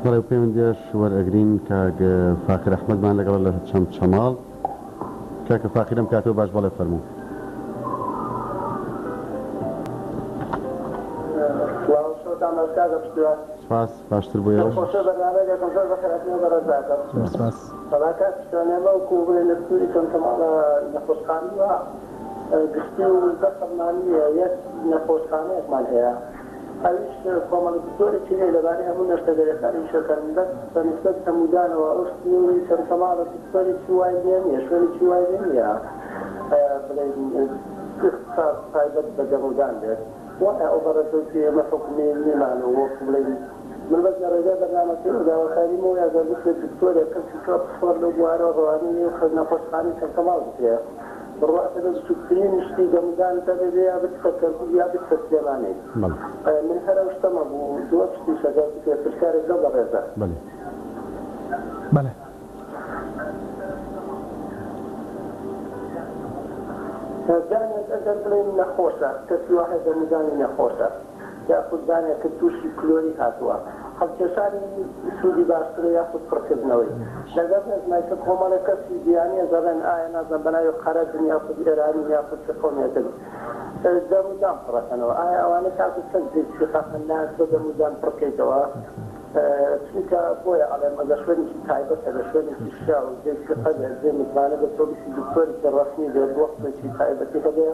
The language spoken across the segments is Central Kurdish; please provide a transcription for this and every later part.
بەڵێ پەیوەندیش وەرئەگرین کاک فاخر ئەحمەدمان لەگەڵ لە چەماڵ کاکە فاخرم کاتەوە باش بەڵێ فەرموو. سپاس باشتر بۆ ئێوەش. سپاس. فڵاتە شتانەمە و کوڕێ لە سووری چەماڵە نەخۆشخانەوە گشتی و بەسەڵمانیە یەک نەخۆشخانەیەکمان هەیە. ئەویش کۆمەڵگەیەکی هەیە لەبارەی هەموو نەشتەدەرەکانی شەکەن بەنسبەت هەموودانەوە ئەو سنووری چەماڵە سوورێکی وای لێ نییە شوێنێکی وای لێ نییە بڵێن تایبەت بە دەمودان بێت وایە ئەو بەڕێزەوتی ئێمە حکومی نێمانەوە وەک بڵێن من بس ڕێگە بەرنامەکەی و داواکاریمەوە یاگەر بکرێت دکتۆرێک کەسی کە پسوەر لەو بوارە ڕوانی نەخۆشخانەی چەماڵ بکرێت بڕاتە بچووکترین شتی دەمودان دەبێت یا بچکە کەرکوب یا بچکە سلێمانەی من هەر ئەو شتەمە بوو دووە شتی شەگەر بکرێت پرسیارێک لەو بەڕێزە. بەڵێ دانێک ئەگەر بڵێن نەخۆشە کەسی وایە دەمودانی نەخۆشە یاخود دانێک کە تووشی کلۆری هاتووە هەڵکێشانی سوودی باشترە یاخود پڕکردنەوەی لەگەڵ نێزمایکە کۆمەڵێک کەسی دییانە زەڵێن ئایا نازە بەناوی قەرەزن یاخود ئێرانی یاخود چ قۆمیەکەن دەمودان پڕەکەنەوە ئایا ئەوانە کاتە چەند جێکی قاقەنناک بە دەمودان پڕکەیتەوە چونکە بۆیە ئەڵێم ئەگە شوێنێکی تایبەتە لە شوێنێکی شا و جێکی قەدە جێ متمانە بە تۆبیسی دکتۆری کە ڕەسمی بێت وەختێکی تایبەتی هەبێ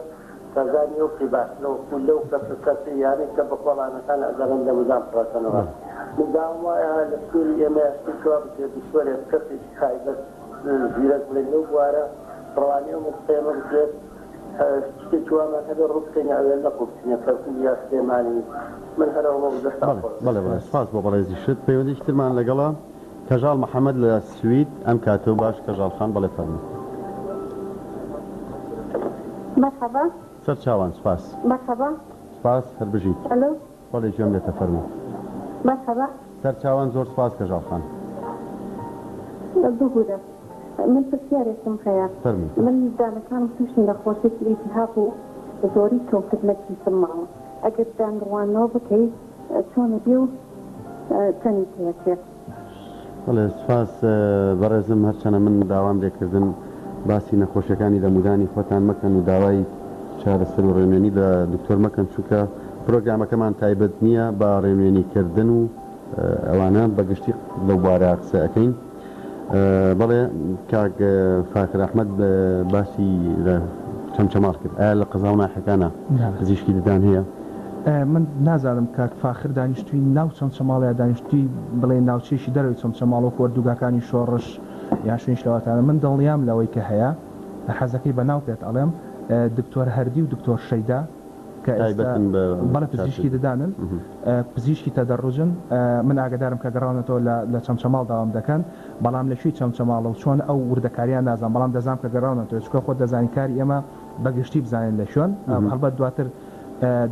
تازانی و قیباتنەوە لەو کەسی یانی کە بە کۆڵانەکان ئەگەڕن دەمودان پڕەکەنەوە مدام وایە لە سووری ئێمە شتیکەوە بکرێت دکتۆرێک کەسێکی تایبەت زیرەک بڵێن لەو بوارە ڕوانی و مستقیمە بکرێت شتێکی وامان هەبێ ڕووبکەینە ئەوێ نەقوبچینە کەرکوب یا سلێمانی من هەرەوە دەستان بەڵێ سپاس بۆ بەڕێزی شت پەیوەندیش ترمان لەگەڵا کەژاڵ محەممەد لە سوید ئەم کاتەوە باش کەژاڵخان بەڵێ فەرموو. مرحبا. سەر چاوان سپاس. مرحبا. سپاس هەر بژیت. ئەلۆ. بەڵێ گوێم لێتە فەرموو. مرحبا. سەر چاوان زۆر سپاس کەژاڵخان. بگورە من پرسیارێکم هەیە. فەرموو. من دانەکانم تووشی نەخۆشیێکی ئیلتیهاب و زۆری کەوتردنەکی سماوە ئەگەر دانڕوانەوە بکەیت چۆنە بێ و چەندی پێچێت. بەڵێ سپاس بەڕێزم هەرچەنە من داوام لێکردن باسی نەخۆشیەکانی دەمودانی خۆتان مەکەن و داوای چارەسەر و ڕێنوێنی لە دکتۆر مەکەن چونکە پرۆگرامەکەمان تایبەت نییە بە ڕێنوێنیکردن و ئەوانە بەگشتی لەو بارە قسە ئەەکەین. بەڵێ کاک فاخر ئەحمەد باسی لە چەمچەماڵ کرد ئایا لە قەزا و ناحەکانە پزیشکی ددان هەیە؟ من نازانم کاک فاخر دانیشتووی ناو چەمچەماڵەیە دانیشتووی بڵێ ناوچێشی دەروی چەمچەماڵ و وەردوگاکانی شۆڕش یا شوێن شلەواتانە من دڵنیام لەوەی کە هەیە حەزەکەی بە ناو پێت ئەڵێم دکتۆر هەردی و دکتۆر شەیدا کە بەڵە پزیشکی ددانن پزیشکی تەدەڕوجن من ئاگدارم کە گەڕاونەتەوە لە چەمچەماڵ داوام دەکەن بەڵام لەشوی چەمچەماڵە و چۆن ئەو وردەکاریان نازان بەڵام دەزانام کە گەڕاونەتەوە چکە خۆ دەزانی کاری ئێمە بەگشتی بزانین لە شوێن هەڵبەت دواتر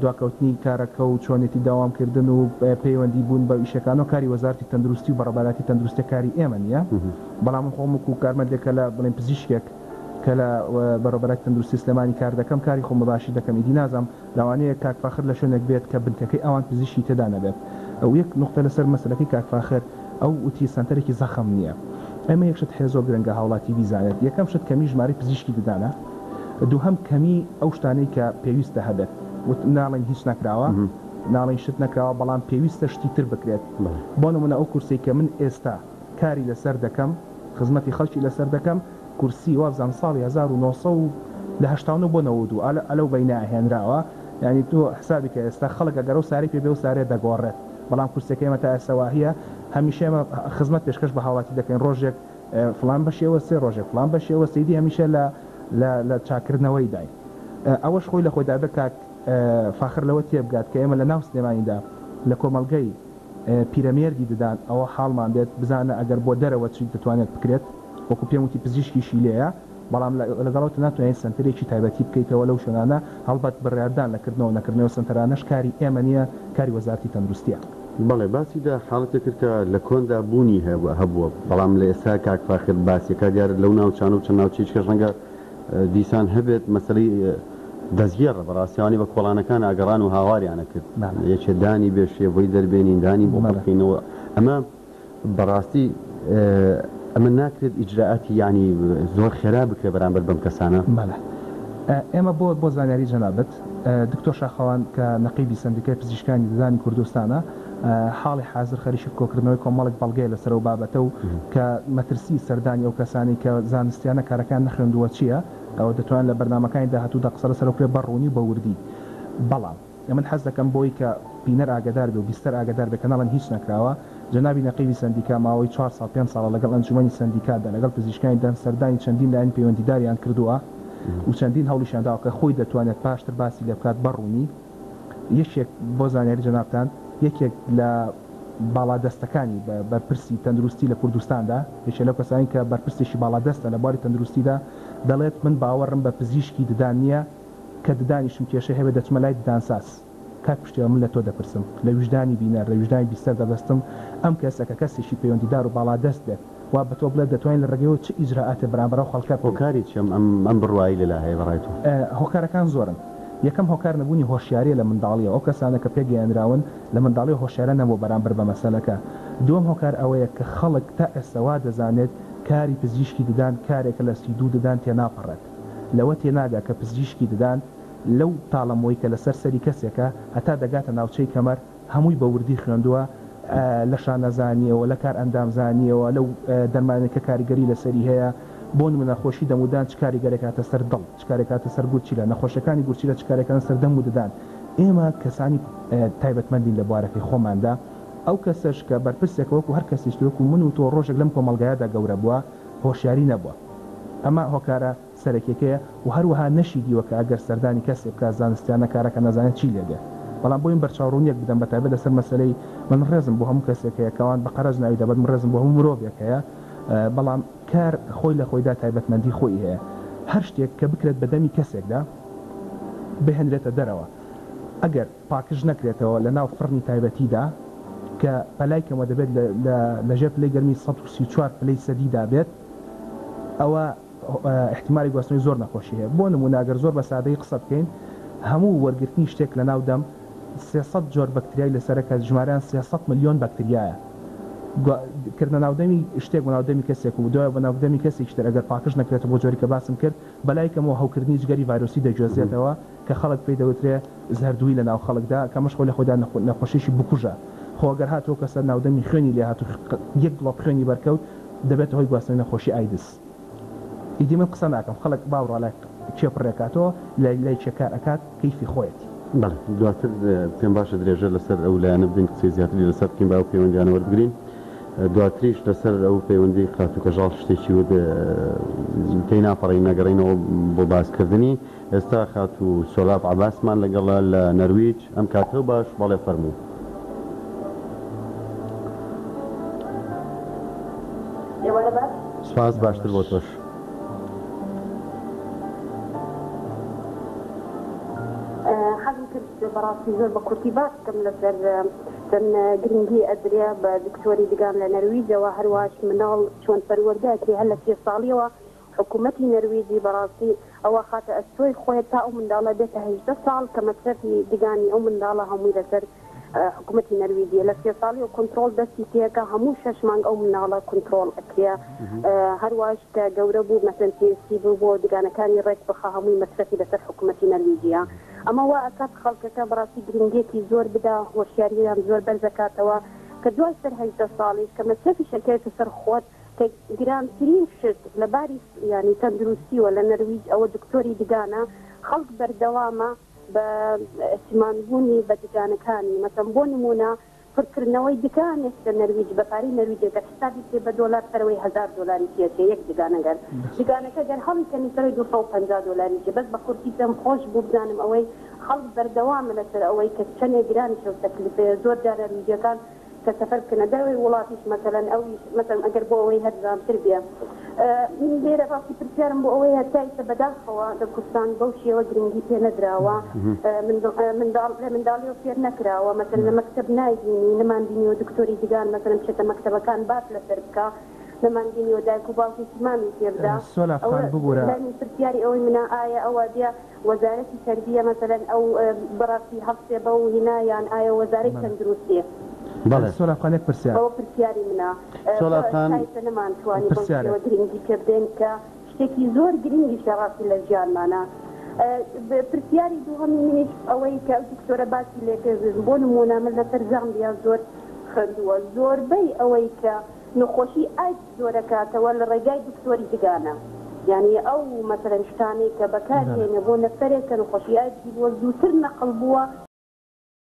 دواکەوتنی کارەکە و چۆنێتی داوامکردن و پەیوەندی بوون بە ئیشەکان و کاری وەزارتی تەندروستی و بەڕێبەراتی تەندروستی کاری ئێمە نییە بەڵام خۆم و کارمەندێکە لە بڵێن پزیشکێک کە لە بەڕێبەراتی تەندروستی سلێمانی کار دەکەم کاری خۆم بەباشی دەکەم ئیدی نازانم لەوانەیە کاک فاخر لە شوێنێک بێت کە بنکەکەی ئەوان پزیشکی تێدا نەبێت ئەو یەک نقطە لەسەر مەسەلەکەی کاک فاخر ئەو وتی سنتەرێکی زەخم نییە ئەمە یەکشت هێزۆ گرنگە هاوڵاتی بیزانێت یەکەم شت کەمی ژمارەی پزیشکی ددانە دووهەم کەمی ئەو شتانەی کە پێویستە هەبێت ناڵێن هیچ نەکراوە ناڵێن شت نەکراوە بەڵام پێویستە شتی تر بکرێت بۆ نمونە ئەو کورسی کە من ئێستا کاری لەسەر دەکەم خزمەتی خەڵکی لەسەر دەکەم کورسی وابزان ساڵی 1970 بۆ 92 ئەلەو بەینە ئاهێنراوە ینی تۆ حسابی کە ئێستا خەڵکە گەرە و ساری پێ بێ و سارێ دەگۆڕێت بەڵام کورسەکە ئێمە تا ئێسەواهەیە هەمیشە ئێمە خزمەت پێشکەش بە هاوڵاتی دەکەین ڕۆژێک فلان بەشێوە سێ ڕۆژێک فلان بەشێوە سەیدی هەمیشە لە چاکردنەوەی دای ئەوەش خۆی لە خۆیدا بکات فاخر لەوە تێبگات کە ئێمە لە ناو سلێمانیدا لە کۆمەلگەی پیرەمێردی ددان ئەوە حاڵمان بێت بزانە ئەگەر بۆ دەرەوە چی دەتوانێت بکرێت وەکو پێم وتی پزیشکیشی لێیە بەڵام لەگەڵەوە ناتوانین سنتەرێکی تایبەتی بکەیتەوە لەو شوێنانە هەڵبەت بڕیاردان لەکردنەوە نەکردنەوە سنتەرانەش کاری ئێمە نییە کاری وەزارتی تەندروستیە. بەڵێ باسیدا حاڵەتێک کرد کە لە کۆندا بوونی هەبووە بەڵام لە ئێستا کاک فاخر باسیەکە دیارە لەو ناوچان و چەند ناوچێکە ڕەنگە دیسان هەبێت مەسەلەی دەستگێڕە بەڕاستیانی بە کۆڵانەکان ئاگەڕان و هاواریانە کرد یەکێ دانی بێ شێوەی دەربێنین دانی بۆ بەڵقینەوە ئەمە بەڕاستی ئەمە ناکرێت ئیجراعاتی ینی زۆر خێرا بکرێ بەرامبەر بەم کەسانە. بەڵێ ئێمە بۆ زانیاری جەنابەت دکتۆر شاخەوان کە نەقیبی سندیکای پزیشکانی ددانی کوردستانە حاڵی حاضر خەریکی کۆکردنەوەی کۆمەڵێک بەڵگەی لەسەر و بابەتە و کە مەترسی سەردانی ئەو کەسانی کە زانستیانە کارەکان نەخوێندووە چییە ئەوە دەتوانن لە بەرنامەکانی داهاتوودا قسە لەسەر کرێ بەڕوونی بە وردی. بەڵام من حەز دەکەم بۆی کە بینەر ئاگدار بێ و بیستەر ئاگدار بێ کەناڵەن هیچ نەکراوە جەنابی نەقیبی سندیکا ماوەی 4 ساڵ 5 ساڵ لەگەڵ ئەنجومەنی سندیکادا لەگەڵ پزیشکانی دان سەردانی چەندین لایەن پەیوەندیداریان کردووە و چەندین هەوڵیشانداوە کە خۆی دەتوانێت پاشتر باسی لێ بکات بەڕوونی. یەکێک بۆ زانیاری جەنابتان یەکێک لە باڵادەستەکانی بەرپرسی تەندروستی لە کوردستاندا یەکێک لەو کەسانی کە بەرپرسێکی باڵادەستە لە بواری تەندروستیدا دەڵێت من باوەڕم بە پزیشکی ددان نییە کە ددانیشم کێشە هەبێت دەچمە لای ددانساز کاک پشتیوە من لە تۆ دەپرسم لە وجدانی بینەر لە وجدانی بیستەر دەبەستم ئەم کەسەکە کەسێکی پەیوەندیدار و باڵادەست بێت وا بە تۆ بڵێت دەتوانین لە ڕێگەیەوە چ ئیجراعاتە بەرامبەر خەڵکە هۆکاری چێم ئەم بڕوایی لەلا هەیە بەڕای تۆ؟ هۆکارەکان زۆرن. یەکەم هۆکار نەبوونی هۆشیاریە لە منداڵیە ئەو کەسانە کە پێگەیاندراون لە منداڵی هۆشیارە نەبوو بەرامبەر بە مەسەلەکە. دووەم هۆکار ئەوەیە کە خەڵک تا ئێستاوا دەزانێت کاری پزیشکی ددان کارێکە لە سیدوو ددان تێناپەڕێت لەوە تێناگا کە پزیشکی ددان لەو تاڵەمەوەی کە لەسەر سەری کەسێکە هەتا دەگاتە ناوچەی کەمەر هەمووی بە وردی خوێندووە لە شانەزانیەوە لە کار ئەندامزانیەوە لەو دەرمانێکە کاریگەری لەسەری هەیە بۆ نمونە خۆشی دەمودان چ کاریگەرێکاتە سەر دڵ چ کارێکاتە سەر گورچیلە نەخۆشەکانی گورچیلە چ کارێکان سەر دەم و ددان. ئێمە کەسانی تایبەتمەندین لە بوارەکەی خۆماندا ئەو کەسەش کە بەرپرسێک وەکو هەر کەسیشتوەکو من و تۆ ڕۆژێک لەم کۆمەڵگایەدا گەورە بووە هۆشیاری نەبووە. ئەمە هۆکارە سەرەکیەکەیە و هەروەها نەشی دیوە کە ئەگەر سەردانی کەسێک کە زانستیانە کارەکە نەزانێت چی لێدێ. بەڵام بۆ این بەرچاوڕوونیەک بدەم بە تایبەت لەسەر مەسەلەی من ڕێزم بۆ هەموو کەسێکەکەوان بە قەرەز ناوی دەبێت من ڕێزم بۆ هەموو مرۆڤێکەیە بەڵام کار خۆی لە خۆیدا تایبەتمەندی خۆی هەیە. هەر شتێک کە بکرێت بەدەمی کەسێکدا بهێنرێتە دەرەوە ئەگەر پاکش نەکرێتەوە لە ناو فڕنی تایبەتیدا کە پەلایکەمە دەبێت لەژێر پلەی گەرمی 134 پلەی سەدیدا بێت ئەوە احتیمالی گواستنەوەی زۆر نەخۆشی هەیە. بۆ نمونە ئەگەر زۆر بە سادەی قسە بکەین هەموو وەرگرتنی شتێک لە ناو دەم 300 جۆر بەکتریای لەسەرەکە ژمارەیان 300 ملیۆن بەکتریایە. کردنە ناودەمی شتێک بە ناودەمی کەسێک و دوای بە ناودەمی کەسێک تر ئەگەر پاکش نەکرێت بۆ جۆری کە باسم کرد بەلایکەمەوە هەوکردنی جگەری ڤایرۆسی دەگوێزێتەوە کە خەڵک پێی دەوترێ زەردووی لە ناو خەڵکدا کەمەش خۆی لە خۆیدا نەخۆشیشی بکوژە. خۆگەر هاتووە کەسە ناودەمی خوێنی لێ هاتو یەک گڵۆپ خوێنی بەرکەوت دەبێت هۆی گواستنەوەی نەخۆشی ئایدس. ئیدی من قسە ناکەم خەڵک باوڕالای کێپڕێکاتەوە لای چێکار ئەکات کەیفی خۆیەتی. بەڵێ دواتر پێم باشە درێژە لەسەر ئەو لایەنە بدەین قسەی زیاتری لەسەر بکەین با ئەو پەیوەندیانە وەربگرین. دواتریش لەسەر ئەو پەیوەندی خات و کەژاڵ شتێکی تێی ناپەڕین نەگەڕینەوە بۆ باسکردنی. ئێستا خات و سۆلاف عەباسمان لەگەڵە لە نەرویج ئەم کاتەوە باش بەڵێ فەرموو. سپاس باشتر بۆ تۆش. حەزم کرد بەڕاستی زۆر بە کورتی باس بکەم لەسەر گرنگی ئەدریا بە دکتۆری دگان لە نەرویجەوە هەروەش مناڵ چۆن پەروەردەکری هەر لە 30 ساڵیەوە حکوومەتی نەرویجی بەڕاستی ئەوە خاتە ئەستۆی خۆی تا ئەو منداڵە بێتە 18 ساڵ کە مەسرەفی دگانی ئەو منداڵە هەمووی لەسەر حکوومەتی نەرویجیە لە 30 ساڵی و کۆنترۆل دەستی تێکە هەموو 6 مانگ ئەو منداڵە کۆنترۆل ئەکرێ. هەروەش کە گەورە بوو مەسەن پێویستی بوو بۆ دگانەکانی ڕێک بخە هەمووی مەسرەفی لەسەر حکوومەتی نەرویجیە. ئەمە وا ئەکات خەڵکەکە بەڕاستی گرنگێکی زۆر بدا هۆشیاریان زۆر بەرزەکاتەوە کە دوای سەر 18 ساڵی کە مەسرەفی شەکەوێتە سەر خۆت کە گرانترین شت لەباری ینی تەندروستیوە لە نەرویج ئەوە دکتۆری دگانە خەڵک بەردەوامە بە ئەسیمانبوونی بە دگانەکانی مەسەن بۆ نمونە پڕکردنەوەی دکانێک لە نەرویج بە پارەی نەرویجەکە حسابی پێ بە دۆلار سەرەوەی $1000 پێچێ یەک دگانەگەر دگانەکە گەر هەڵی کەنی سەرەوەی $250 بەس بە کورتی دەم خۆش بوو بزانم ئەوەی خەڵک بەردەوامە لەسەر ئەوەی کە چەندێک گرانی شەو تەکلیفەیە زۆر جارە نەرویجەکان کە سەفەر بکەنە دەوەی وڵاتیش مەسەلەن ئەوی مەسەن ئەگەر بۆ ئەوەی هەرزانتر بێ. من لێرە ڕاستی پرسیارم بۆ ئەوەی هەتایسە بەداخەوە لە کوردستان بەو شێوە گرنگی پێ نەدراوە منداڵی و فێر نەکراوە مەسەن لە مەکتەب نایبینی نەمانبینیوە دکتۆری دگان مەسەن بچێتە مەکتەبەکان باس لەسەر بکە نەمانبینیوە دایک و باوکی سیمامی پێبدا. پرسیاری ئەوەی منە ئایا ئەوە دێ وەزارەتی تەربیە مەسەلەن ئەو بەڕاستی هەفتێ بە و هینایان ئایا وەزارەی تەندروستیە سۆلافخانێک پرسیار ئەوە پرسیاری منە نەمانتوانی گرنگی پێ بدەین کە شتێکی زۆر گرنگی شەڕاستی لە ژیانمانە. پرسیاری دووهەمی منیش ئەوەی کە دکتۆرە باسی لێکردن بۆ نمونە من لەسەر زامبیا زۆر خوێندووە زۆربەی ئەوەی کە نەخۆشی ئایدز زۆرەکاتەوە لە ڕێگای دکتۆری دگانە. یعنی ئەو مەسەرەن شتانەی کە بەکارهێنە بۆ نەفەرێک کە نەخۆشی ئایدزی بووە زووتر نەقڵ بووە